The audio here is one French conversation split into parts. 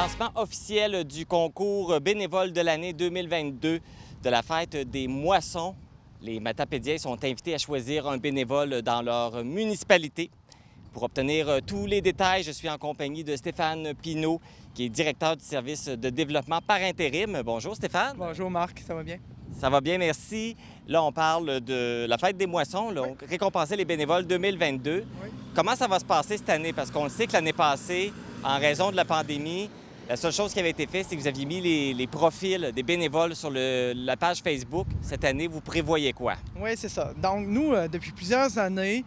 lancement officiel du concours bénévole de l'année 2022 de la fête des moissons. Les Matapédiens sont invités à choisir un bénévole dans leur municipalité. Pour obtenir tous les détails, je suis en compagnie de Stéphane Pinault, qui est directeur du service de développement par intérim. Bonjour Stéphane. Bonjour Marc, ça va bien? Ça va bien, merci. Là, on parle de la fête des moissons, là, Oui. récompenser les bénévoles 2022. Oui. Comment ça va se passer cette année? Parce qu'on le sait que l'année passée, en raison de la pandémie, la seule chose qui avait été faite, c'est que vous aviez mis les profils des bénévoles sur la page Facebook. Cette année, vous prévoyez quoi? Oui, c'est ça. Donc, nous, depuis plusieurs années,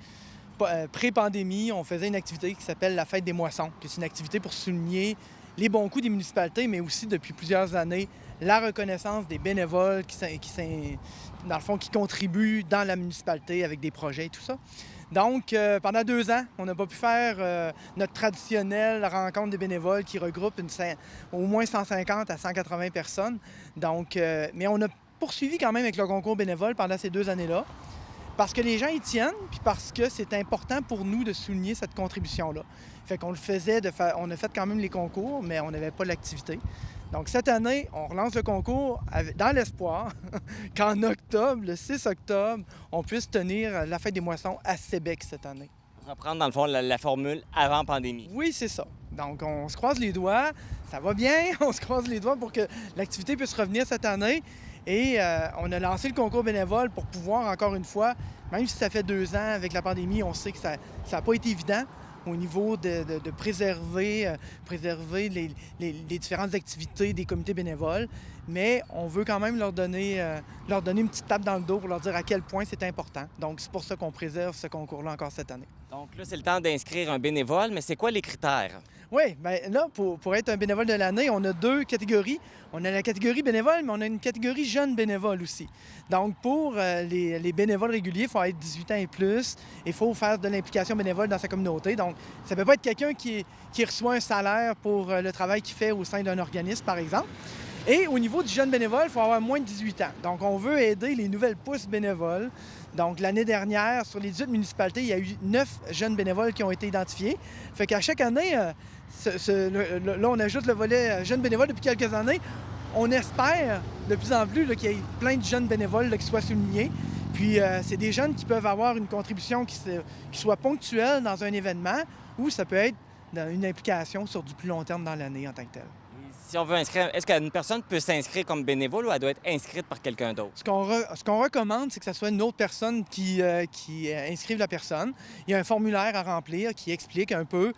pré-pandémie, on faisait une activité qui s'appelle la fête des moissons, qui est une activité pour souligner les bons coups des municipalités, mais aussi, depuis plusieurs années, la reconnaissance des bénévoles dans le fond, qui contribuent dans la municipalité avec des projets et tout ça. Donc, pendant 2 ans, on n'a pas pu faire notre traditionnelle rencontre des bénévoles qui regroupe au moins 150 à 180 personnes. Donc, mais on a poursuivi quand même avec le concours bénévole pendant ces 2 années-là, parce que les gens y tiennent, puis parce que c'est important pour nous de souligner cette contribution-là. Fait qu'on le faisait, on a fait quand même les concours, mais on n'avait pas l'activité. Donc, cette année, on relance le concours dans l'espoir qu'en octobre, le 6 octobre, on puisse tenir la fête des moissons à Sébec cette année. Pour reprendre, dans le fond, la formule avant pandémie. Oui, c'est ça. Donc, on se croise les doigts. Ça va bien. On se croise les doigts pour que l'activité puisse revenir cette année. Et on a lancé le concours bénévole pour pouvoir, encore une fois, même si ça fait 2 ans avec la pandémie, on sait que ça n'a pas été évident au niveau de préserver les différentes activités des comités bénévoles. Mais on veut quand même leur donner une petite tape dans le dos pour leur dire à quel point c'est important. Donc, c'est pour ça qu'on préserve ce concours-là encore cette année. Donc là, c'est le temps d'inscrire un bénévole, mais c'est quoi les critères? Oui, bien là, pour être un bénévole de l'année, on a 2 catégories. On a la catégorie bénévole, mais on a une catégorie jeune bénévole aussi. Donc, pour les bénévoles réguliers, il faut être 18 ans et plus. Il faut faire de l'implication bénévole dans sa communauté. Donc, ça ne peut pas être quelqu'un qui reçoit un salaire pour le travail qu'il fait au sein d'un organisme, par exemple. Et au niveau du jeune bénévole, il faut avoir moins de 18 ans. Donc, on veut aider les nouvelles pousses bénévoles. Donc, l'année dernière, sur les 18 municipalités, il y a eu 9 jeunes bénévoles qui ont été identifiés. Fait qu'à chaque année, là, on ajoute le volet jeunes bénévoles depuis quelques années. On espère de plus en plus qu'il y ait plein de jeunes bénévoles qui soient soulignés. Puis, c'est des jeunes qui peuvent avoir une contribution qui soit ponctuelle dans un événement ou ça peut être une implication sur du plus long terme dans l'année en tant que tel. Si on veut inscrire, est-ce qu'une personne peut s'inscrire comme bénévole ou elle doit être inscrite par quelqu'un d'autre? Ce qu'on recommande, c'est que ce soit une autre personne qui inscrive la personne. Il y a un formulaire à remplir qui explique un peu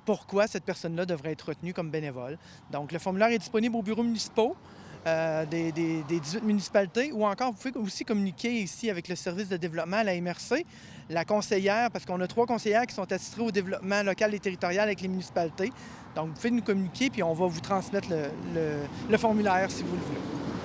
pourquoi cette personne-là devrait être retenue comme bénévole. Donc, le formulaire est disponible aux bureaux municipaux des 18 municipalités ou encore, vous pouvez aussi communiquer ici avec le service de développement à la MRC, la conseillère, parce qu'on a 3 conseillères qui sont attitrées au développement local et territorial avec les municipalités. Donc, vous pouvez nous communiquer, puis on va vous transmettre le formulaire si vous le voulez.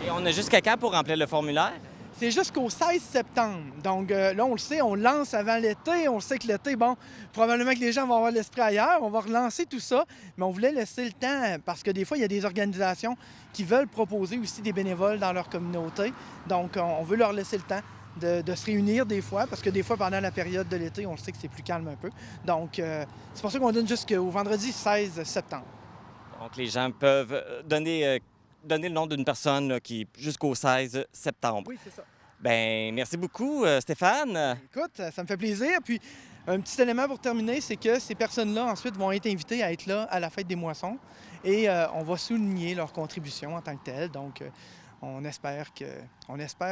Et on a jusqu'à quand pour remplir le formulaire? C'est jusqu'au 16 septembre. Donc là, on le sait, on lance avant l'été. On sait que l'été, bon, probablement que les gens vont avoir l'esprit ailleurs. On va relancer tout ça, mais on voulait laisser le temps parce que des fois, il y a des organisations qui veulent proposer aussi des bénévoles dans leur communauté. Donc, on veut leur laisser le temps de se réunir des fois, parce que des fois, pendant la période de l'été, on le sait que c'est plus calme un peu. Donc, c'est pour ça qu'on donne jusqu'au vendredi 16 septembre. Donc, les gens peuvent donner le nom d'une personne là, qui jusqu'au 16 septembre. Oui, c'est ça. Bien, merci beaucoup, Stéphane. Écoute, ça me fait plaisir. Puis, un petit élément pour terminer, c'est que ces personnes-là, ensuite, vont être invitées à être là à la fête des moissons et on va souligner leur contribution en tant que telle. Donc, on espère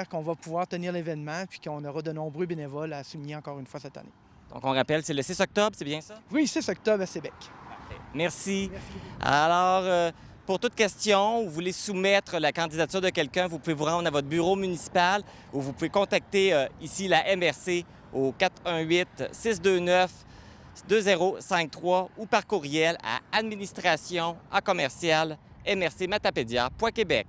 qu'on va pouvoir tenir l'événement puis qu'on aura de nombreux bénévoles à souligner encore une fois cette année. Donc, on rappelle, c'est le 6 octobre, c'est bien ça? Oui, 6 octobre à Sébec. Parfait. Merci. Merci beaucoup. Alors, pour toute question, vous voulez soumettre la candidature de quelqu'un, vous pouvez vous rendre à votre bureau municipal ou vous pouvez contacter ici la MRC au 418-629-2053 ou par courriel à administration@mrcmatapédia.québec.